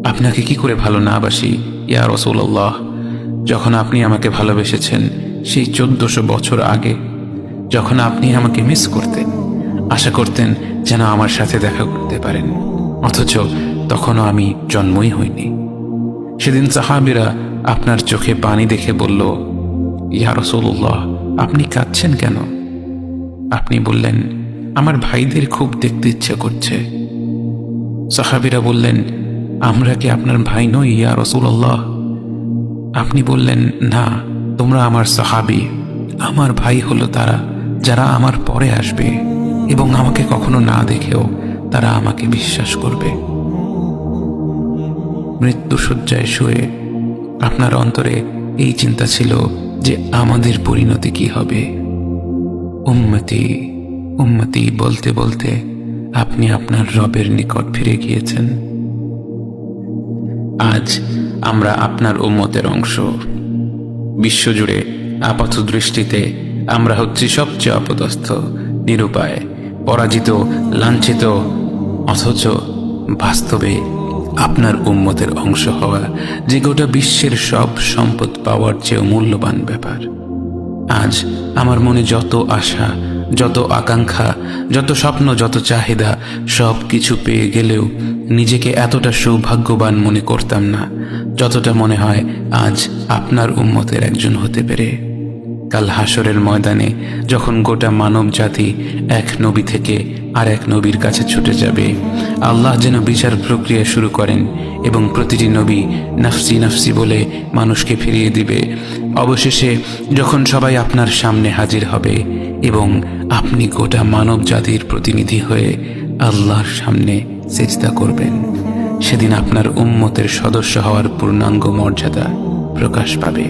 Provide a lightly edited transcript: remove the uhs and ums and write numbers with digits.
আপনাকে কি করে ভালো না বাসি ইয়া রাসূলুল্লাহ। যখন আপনি আমাকে ভালোবেসেছেন সেই 1400 বছর আগে, যখন আপনি আমাকে মিস করতেন, আশা করতেন যেন আমার সাথে দেখা করতে পারেন, অথচ তখনও আমি জন্মই হইনি। সেদিন সাহাবীরা আপনার চোখে পানি দেখে বলল, ইয়া রাসূলুল্লাহ, আপনি কাঁদছেন কেন? আপনি বললেন, আমার ভাইদের খুব দেখতে ইচ্ছা করছে। সাহাবীরা বললেন, আমরা কি আপনার ভাই নই ইয়া রাসূলুল্লাহ? আপনি বললেন, না, তোমরা আমার সাহাবী। আমার ভাই হলো তারা যারা আমার পরে আসবে এবং আমাকে কখনো না দেখেও তারা আমাকে বিশ্বাস করবে। মৃত্যুশয্যায় শুয়ে আপনার অন্তরে এই চিন্তা ছিল যে আমাদের পরিণতি কি হবে। উম্মতি উম্মতি বলতে বলতে আপনি আপনার রবের নিকট ফিরে গিয়েছেন। আজ আমরা আপনার উম্মতের অংশ। বিশ্বজুড়ে আপাত দৃষ্টিতে আমরা হচ্ছি সবচেয়ে অপদস্থ, নিরুপায়, পরাজিত, লাঞ্ছিত, অথচ বাস্তবে আপনার উম্মতের অংশ হওয়া যে গোটা বিশ্বের সব সম্পদ পাওয়ার চেয়েও মূল্যবান ব্যাপার। আজ আমার মনে যত আশা, যত আকাঙ্ক্ষা, যত স্বপ্ন, যত চাহিদা, সব কিছু পেয়ে গেলেও নিজেকে এতটা সৌভাগ্যবান মনে করতাম না যতটা মনে হয় আজ আপনার উম্মতের একজন হতে পেরে। কাল হাসরের ময়দানে যখন গোটা মানব জাতি এক নবী থেকে আর এক নবীর কাছে ছুটে যাবে, আল্লাহ যেন বিচার প্রক্রিয়া শুরু করেন এবং প্রতিটি নবী নাফসি নাফসি বলে মানুষকে ফিরিয়ে দিবে। অবশেষে যখন সবাই আপনার সামনে হাজির হবে এবং আপনি গোটা মানব জাতির প্রতিনিধি হয়ে আল্লাহর সামনে সিজদা করবেন, সেদিন আপনার উম্মতের সদস্য হওয়ার পূর্ণাঙ্গ মর্যাদা প্রকাশ পাবে।